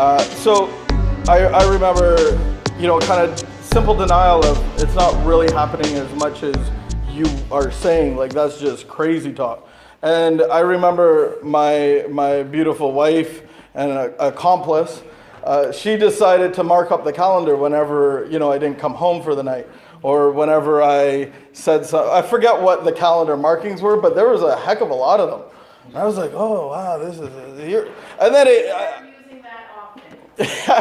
So I remember, kind of simple denial of it's not really happening as much as you are saying. Like, that's just crazy talk. And I remember my beautiful wife and an accomplice, she decided to mark up the calendar whenever, I didn't come home for the night. Or whenever I said something. I forget what the calendar markings were, but there was a heck of a lot of them. And I was like, oh, wow, this is here. And then using that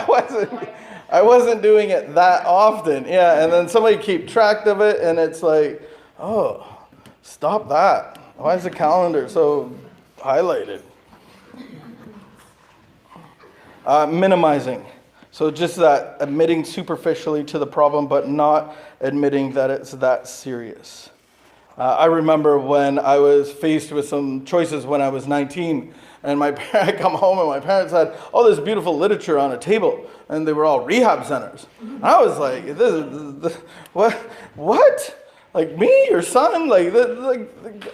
often. I wasn't doing it that often. Yeah, and then somebody keep track of it, and it's like, oh, stop that. Why is the calendar so highlighted? Minimizing. So just that, admitting superficially to the problem, but not admitting that it's that serious. I remember when I was faced with some choices when I was 19, and I come home and my parents had all this beautiful literature on a table, and they were all rehab centers. And I was like, what? Like, me, your son?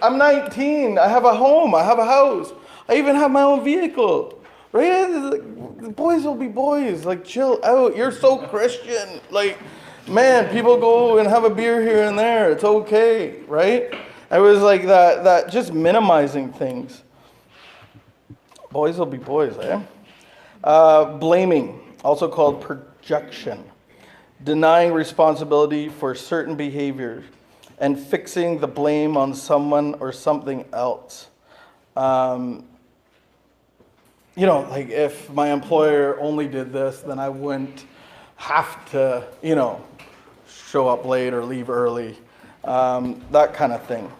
I'm 19, I have a home, I have a house, I even have my own vehicle. Right? Boys will be boys. Like, chill out. You're so Christian. Like, man, people go and have a beer here and there. It's okay, right? I was like that just minimizing things. Boys will be boys, eh? Blaming, also called projection. Denying responsibility for certain behaviors and fixing the blame on someone or something else. Like, if my employer only did this, then I wouldn't have to, show up late or leave early, that kind of thing.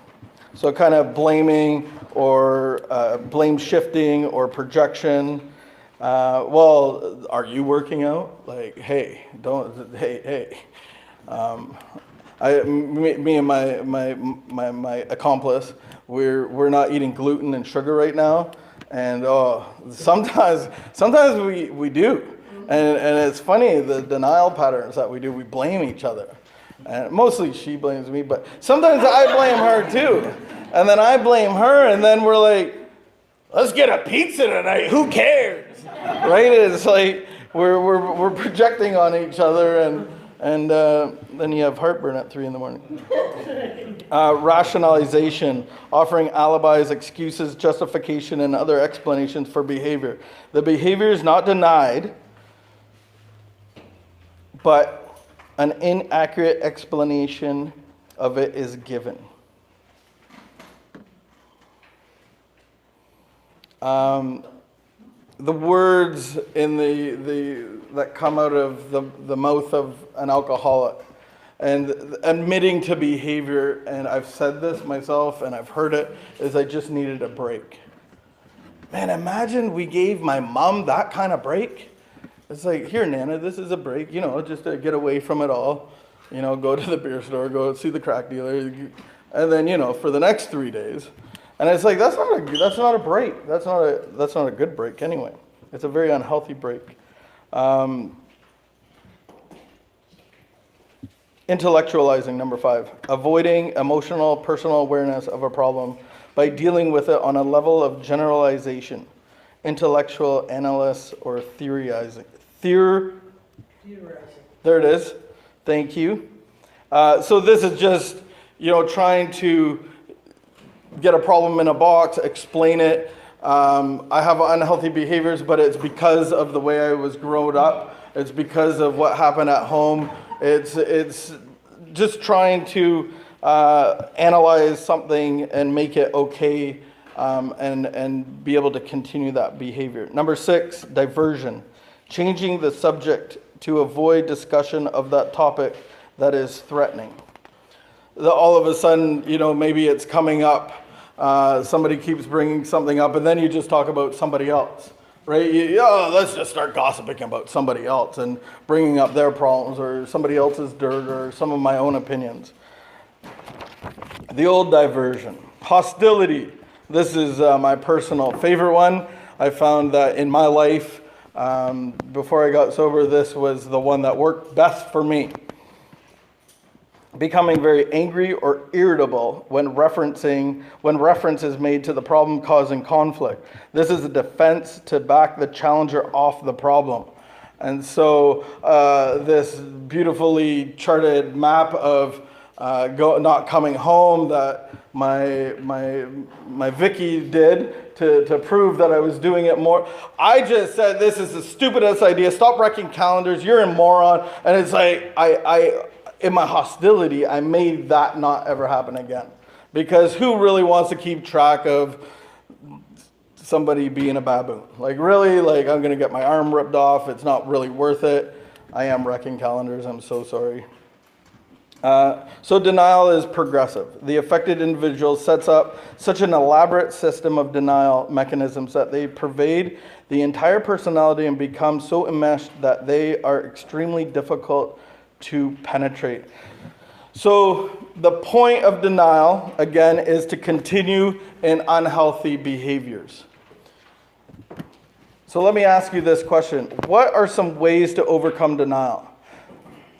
So kind of blaming or blame shifting or projection. Well, are you working out? Like, hey. Me and my accomplice, we're not eating gluten and sugar right now. And sometimes we do. And it's funny, the denial patterns that we do, we blame each other. And mostly she blames me, but sometimes I blame her too. And then I blame her, and then we're like, let's get a pizza tonight, who cares? Right? It's like we're projecting on each other, and then you have heartburn at 3 a.m. Rationalization, offering alibis, excuses, justification, and other explanations for behavior. The behavior is not denied, but an inaccurate explanation of it is given. The words in that come out of the mouth of an alcoholic, and admitting to behavior, and I've said this myself and I've heard it, is I just needed a break. Man, imagine we gave my mom that kind of break. It's like, here, Nana, this is a break, just to get away from it all. Go to the beer store, go see the crack dealer, and then, for the next 3 days. And it's like, that's not a break. That's not a good break anyway. It's a very unhealthy break. Intellectualizing, number 5. Avoiding emotional, personal awareness of a problem by dealing with it on a level of generalization. Intellectual analysis or theorizing. Theorizing. There it is. Thank you. So this is just, trying to get a problem in a box, explain it. I have unhealthy behaviors, but it's because of the way I was grown up. It's because of what happened at home. It's just trying to analyze something and make it okay, and be able to continue that behavior. Number 6, diversion. Changing the subject to avoid discussion of that topic that is threatening. All of a sudden, maybe it's coming up. Somebody keeps bringing something up, and then you just talk about somebody else, right? Let's just start gossiping about somebody else and bringing up their problems or somebody else's dirt or some of my own opinions. The old diversion. Hostility. This is my personal favorite one. I found that in my life, before I got sober, this was the one that worked best for me. becoming very angry or irritable when reference is made to the problem causing conflict. This is a defense to back the challenger off the problem. And so this beautifully charted map of not coming home that my Vicky did to prove that I was doing it more. I just said, this is the stupidest idea. Stop wrecking calendars. You're a moron. And it's like, I in my hostility, I made that not ever happen again. Because who really wants to keep track of somebody being a baboon? Like, really? Like, I'm going to get my arm ripped off. It's not really worth it. I am wrecking calendars. I'm so sorry. So denial is progressive. The affected individual sets up such an elaborate system of denial mechanisms that they pervade the entire personality and become so enmeshed that they are extremely difficult to penetrate. So the point of denial, again, is to continue in unhealthy behaviors. So let me ask you this question. What are some ways to overcome denial?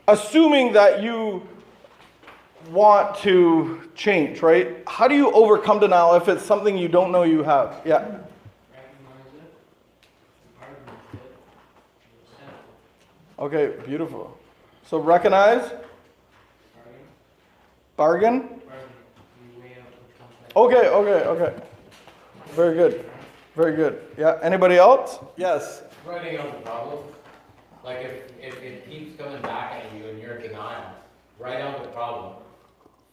Assuming that you want to change, right? How do you overcome denial if it's something you don't know you have? Yeah. Okay, beautiful. So recognize. Bargain. Okay. Very good. Yeah. Anybody else? Yes. Writing out the problem. Like if it keeps coming back at you and you're in denial, write out the problem.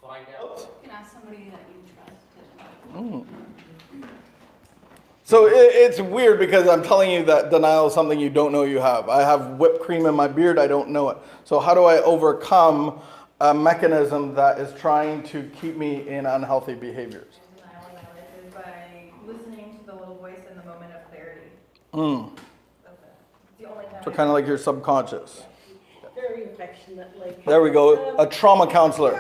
Find out. You can ask somebody that you trust. So it's weird because I'm telling you that denial is something you don't know you have. I have whipped cream in my beard, I don't know it. So how do I overcome a mechanism that is trying to keep me in unhealthy behaviors? Denial in my life is by listening to the little voice in the moment of clarity. That's it. It's the only time. So kind of like your subconscious. Very affectionate, like. There we go, a trauma counselor.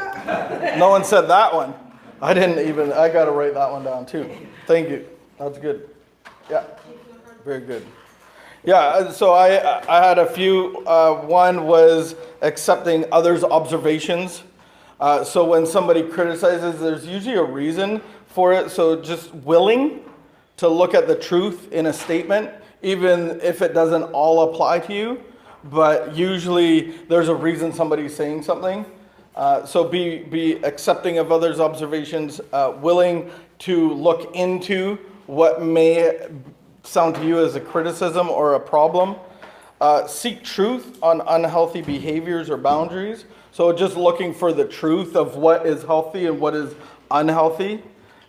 No one said that one. I got to write that one down too. Thank you. That's good. Yeah, very good. Yeah, so I had a few. One was accepting others' observations. So when somebody criticizes, there's usually a reason for it. So just willing to look at the truth in a statement, even if it doesn't all apply to you. But usually there's a reason somebody's saying something. So be accepting of others' observations, willing to look into what may sound to you as a criticism or a problem. Seek truth on unhealthy behaviors or boundaries. So just looking for the truth of what is healthy and what is unhealthy.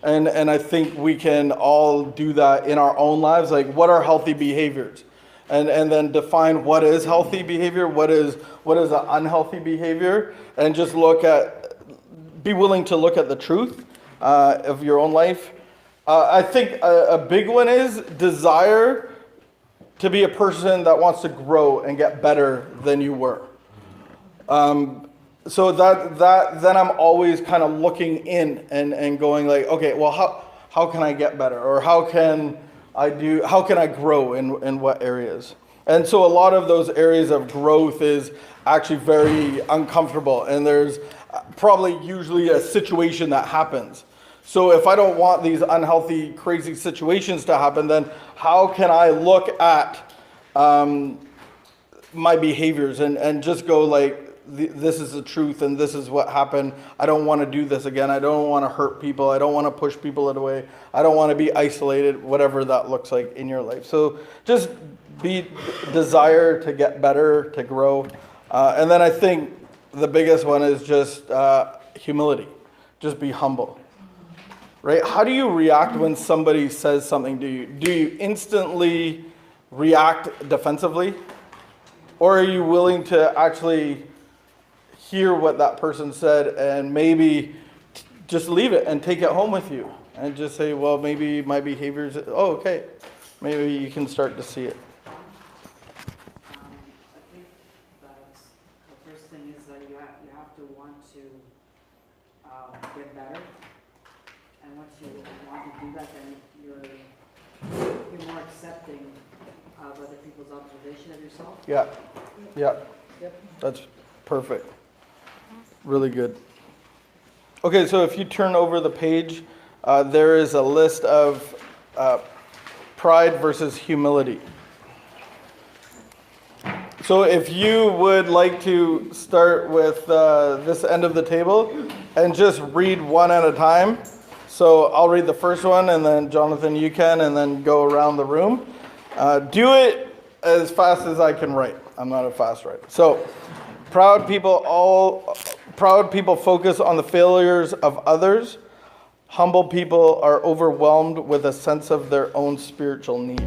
And I think we can all do that in our own lives. Like, what are healthy behaviors? And then define what is healthy behavior, what is an unhealthy behavior, and just be willing to look at the truth of your own life. I think a big one is desire to be a person that wants to grow and get better than you were. So that then I'm always kind of looking in and going like, okay, well, how can I get better, or how can I grow in what areas? And so a lot of those areas of growth is actually very uncomfortable, and there's probably usually a situation that happens. So if I don't want these unhealthy, crazy situations to happen, then how can I look at my behaviors and just go like, this is the truth and this is what happened. I don't want to do this again. I don't want to hurt people. I don't want to push people away. I don't want to be isolated, whatever that looks like in your life. So just desire to get better, to grow. And then I think the biggest one is just humility. Just be humble. Right? How do you react when somebody says something to you? Do you instantly react defensively? Or are you willing to actually hear what that person said and maybe just leave it and take it home with you and just say, well, maybe my behavior is, okay. Maybe you can start to see it. I think that's the first thing is that you have to want to get better. And once you want to do that, then you're more accepting of other people's observation of yourself. Yeah. Yep. That's perfect. Really good. Okay, so if you turn over the page, there is a list of pride versus humility. So if you would like to start with this end of the table and just read one at a time. So I'll read the first one, and then Jonathan, you can, and then go around the room. Do it as fast as I can write. I'm not a fast writer. So proud people focus on the failures of others. Humble people are overwhelmed with a sense of their own spiritual need.